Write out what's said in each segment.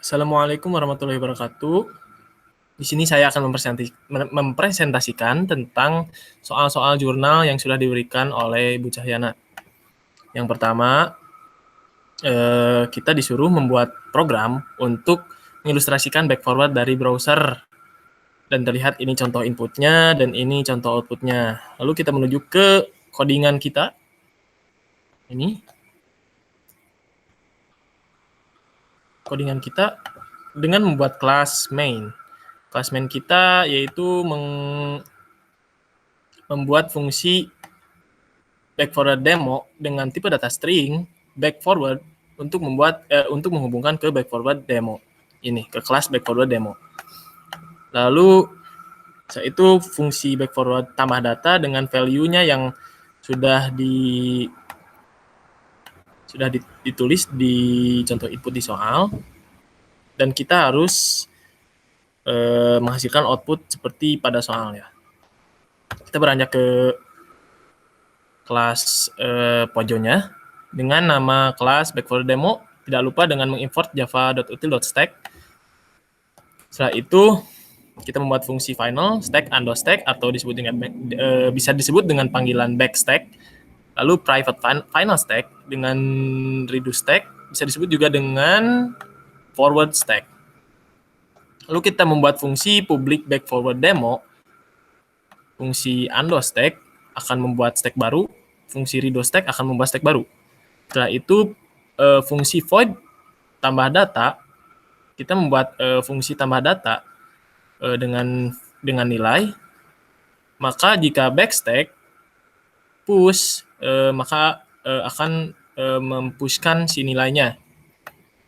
Assalamualaikum warahmatullahi wabarakatuh. Di sini saya akan mempresentasikan tentang soal-soal jurnal yang sudah diberikan oleh Ibu Cahyana. Yang pertama, kita disuruh membuat program untuk mengilustrasikan back forward dari browser. Dan terlihat ini contoh inputnya dan ini contoh outputnya. Lalu kita menuju ke codingan kita. Ini codingan kita dengan membuat kelas main. Kelas main kita yaitu membuat fungsi back forward demo dengan tipe data string back forward untuk menghubungkan ke back forward demo ini, ke kelas back forward demo. Lalu setelah itu fungsi back forward tambah data dengan value-nya yang sudah ditulis di contoh input di soal, dan kita harus menghasilkan output seperti pada soal ya. Kita beranjak ke kelas pojonya dengan nama kelas backforward demo. Tidak lupa dengan mengimport java.util.stack. Setelah itu kita membuat fungsi final stack undoStack atau bisa disebut dengan panggilan backstack. Lalu private final stack dengan redo stack, bisa disebut juga dengan forward stack. Lalu kita membuat fungsi public back forward demo. Fungsi undoStack akan membuat stack baru, fungsi redo stack akan membuat stack baru. Setelah itu fungsi void tambah data, kita membuat fungsi tambah data dengan nilai. Maka jika backstack push, maka akan mempushkan si nilainya.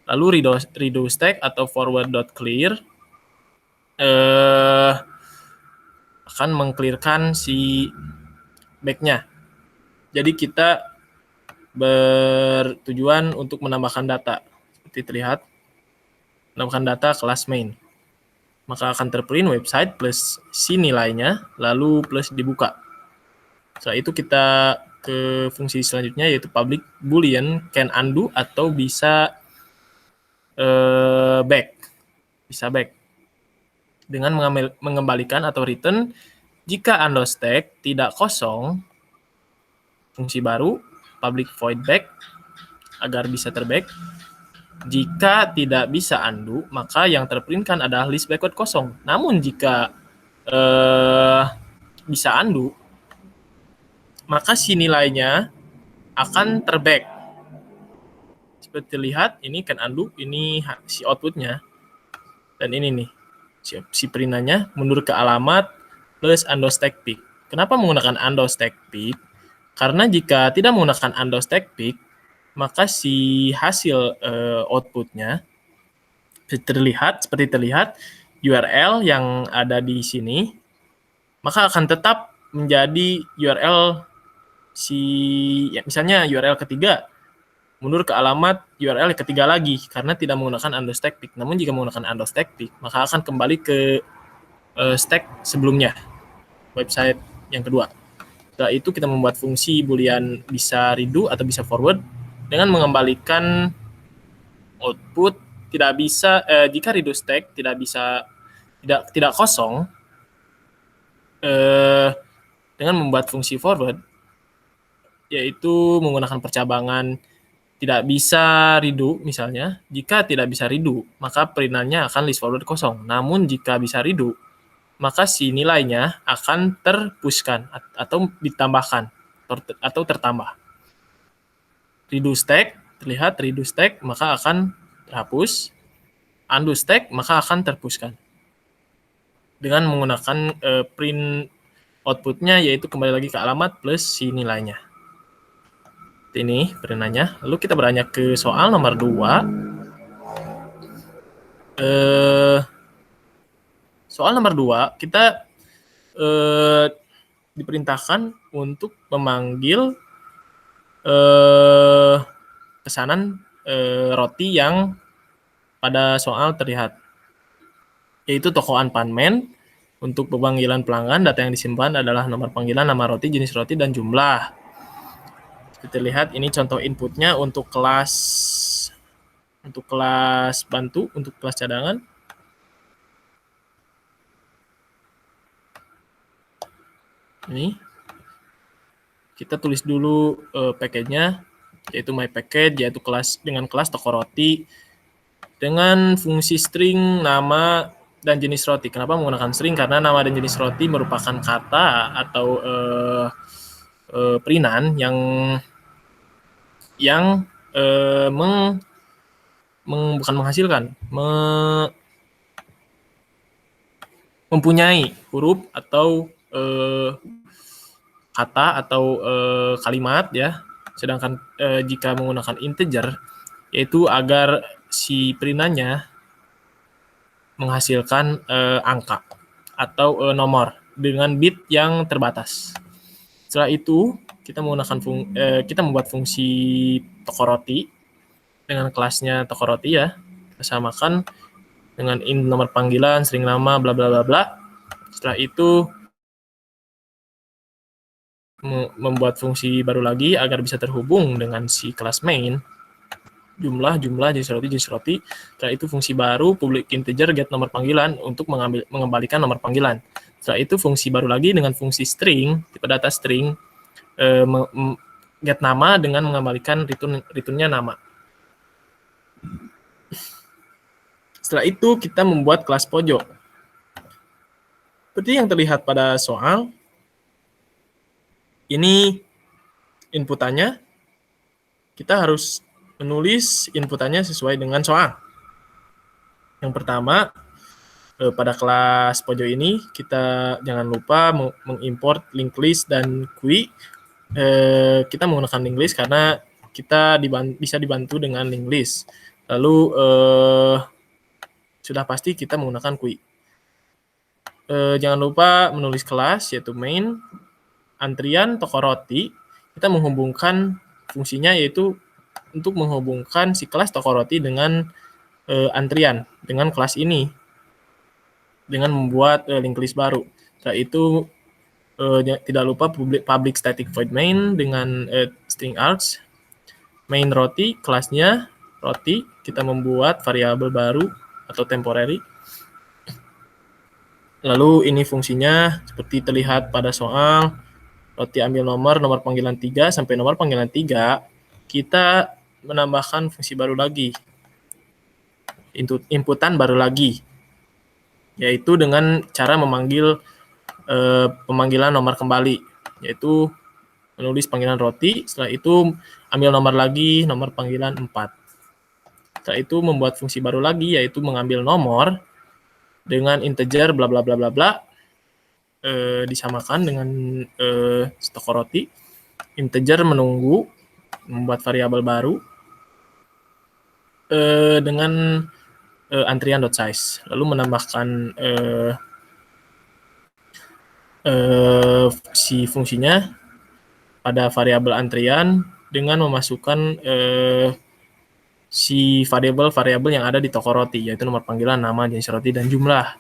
Lalu redo stack atau forward.clear akan mengclearkan si backnya. Jadi kita bertujuan untuk menambahkan data. Seperti terlihat, menambahkan data kelas main. Maka akan terprint website plus si nilainya, lalu plus dibuka. Setelah itu kita ke fungsi selanjutnya, yaitu public boolean can undo atau bisa back. Bisa back. Dengan mengembalikan atau return jika undoStack tidak kosong, fungsi baru public void back agar bisa terback. Jika tidak bisa undo, maka yang terprintkan adalah list backward kosong. Namun jika bisa undo, maka si nilainya akan terback. Seperti terlihat, ini can undo, ini si outputnya, dan ini nih si perintannya mundur ke alamat plus undoStack pick. Kenapa menggunakan undoStack pick? Karena jika tidak menggunakan undoStack pick, maka si hasil outputnya seperti terlihat URL yang ada di sini, maka akan tetap menjadi URL misalnya URL ketiga mundur ke alamat URL ketiga lagi karena tidak menggunakan undoStack pick. Namun jika menggunakan undoStack pick, maka akan kembali ke stack sebelumnya, website yang kedua. Setelah itu kita membuat fungsi boolean bisa redo atau bisa forward dengan mengembalikan output tidak bisa jika redo stack tidak kosong, dengan membuat fungsi forward, yaitu menggunakan percabangan tidak bisa redo misalnya. Jika tidak bisa redo, maka perintannya akan list forward kosong. Namun jika bisa redo, maka si nilainya akan terpushkan atau ditambahkan atau tertambah. Redo stack, terlihat redo stack maka akan terhapus, undo stack maka akan terpushkan. Dengan menggunakan print outputnya, yaitu kembali lagi ke alamat plus si nilainya. Ini perintannya. Lalu kita beranjak ke soal nomor 2. Soal nomor 2, kita diperintahkan untuk memanggil pesanan roti yang pada soal terlihat, yaitu toko Unpanman. Untuk pemanggilan pelanggan, data yang disimpan adalah nomor panggilan, nama roti, jenis roti, dan jumlah. Seperti terlihat, ini contoh inputnya untuk kelas untuk kelas bantu, untuk kelas cadangan. Ini kita tulis dulu package-nya, yaitu my package, yaitu kelas dengan kelas toko roti dengan fungsi string nama dan jenis roti. Kenapa menggunakan string? Karena nama dan jenis roti merupakan kata atau perinan yang bukan menghasilkan, mempunyai huruf atau kata atau kalimat ya. Sedangkan jika menggunakan integer, yaitu agar si perinannya menghasilkan angka atau nomor dengan bit yang terbatas. Setelah itu kita menggunakan kita membuat fungsi toko roti dengan kelasnya toko roti ya. Kita samakan dengan int nomor panggilan, string nama, bla bla bla bla. Setelah itu membuat fungsi baru lagi agar bisa terhubung dengan si kelas main. Jumlah, jenis roti. Setelah itu fungsi baru public integer get nomor panggilan untuk mengembalikan nomor panggilan. Setelah itu fungsi baru lagi dengan fungsi string, tipe data string, get nama dengan mengembalikan returnnya nama. Setelah itu kita membuat kelas pojok. Seperti yang terlihat pada soal, ini inputannya, kita harus menulis inputannya sesuai dengan soal. Yang pertama, pada kelas pojok ini, kita jangan lupa mengimport linked list dan QUI. Kita menggunakan linked list karena kita bisa dibantu dengan linked list. Lalu, sudah pasti kita menggunakan QUI. Jangan lupa menulis kelas, yaitu main, antrian toko roti. Kita menghubungkan fungsinya, yaitu untuk menghubungkan si kelas toko roti dengan antrian, dengan kelas ini, dengan membuat linked list baru. Setelah itu, tidak lupa public static void main dengan string args, main roti, kelasnya roti, kita membuat variabel baru atau temporary. Lalu ini fungsinya seperti terlihat pada soal, roti ambil nomor panggilan 3 sampai nomor panggilan 3, kita menambahkan fungsi baru lagi, inputan baru lagi, yaitu dengan cara memanggil pemanggilan nomor kembali, yaitu menulis panggilan roti, setelah itu ambil nomor lagi, nomor panggilan 4. Setelah itu membuat fungsi baru lagi, yaitu mengambil nomor dengan integer bla bla bla bla bla, disamakan dengan toko roti, integer menunggu, membuat variabel baru dengan antrian.size, lalu menambahkan si fungsinya pada variabel antrian dengan memasukkan si variabel yang ada di toko roti, yaitu nomor panggilan, nama, jenis roti, dan jumlah.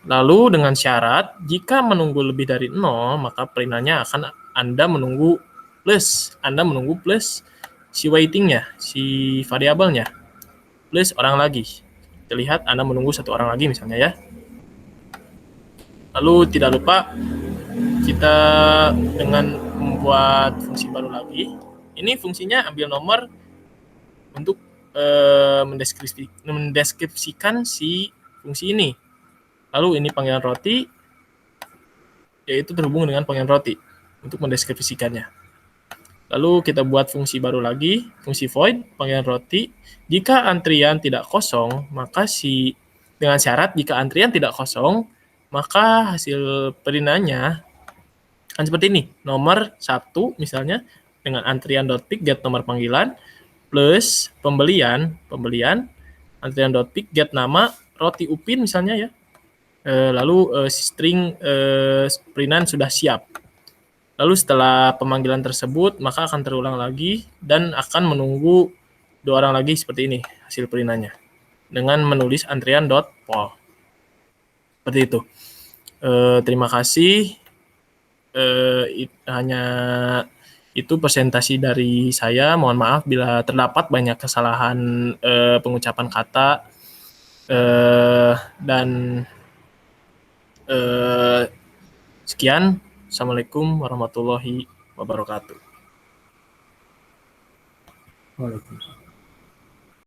Lalu dengan syarat, jika menunggu lebih dari 0, maka perinannya akan Anda menunggu plus si waiting-nya, si variabelnya, plus orang lagi. Terlihat Anda menunggu 1 orang lagi misalnya ya. Lalu tidak lupa kita dengan membuat fungsi baru lagi. Ini fungsinya ambil nomor untuk mendeskripsikan si fungsi ini. Lalu ini panggilan roti, yaitu terhubung dengan panggilan roti untuk mendeskripsikannya. Lalu kita buat fungsi baru lagi, fungsi void, panggilan roti. Jika antrian tidak kosong, maka dengan syarat jika antrian tidak kosong, maka hasil perinannya kan seperti ini. Nomor 1 misalnya dengan antrian.pick get nomor panggilan plus pembelian antrian.pick get nama roti upin misalnya ya. Lalu string perinan sudah siap. Lalu setelah pemanggilan tersebut, maka akan terulang lagi dan akan menunggu 2 orang lagi seperti ini hasil perinannya dengan menulis antrian.poll. Seperti itu. Terima kasih. Hanya Itu presentasi dari saya. Mohon maaf bila terdapat banyak kesalahan pengucapan kata dan sekian. Assalamualaikum warahmatullahi wabarakatuh. Waalaikumsalam.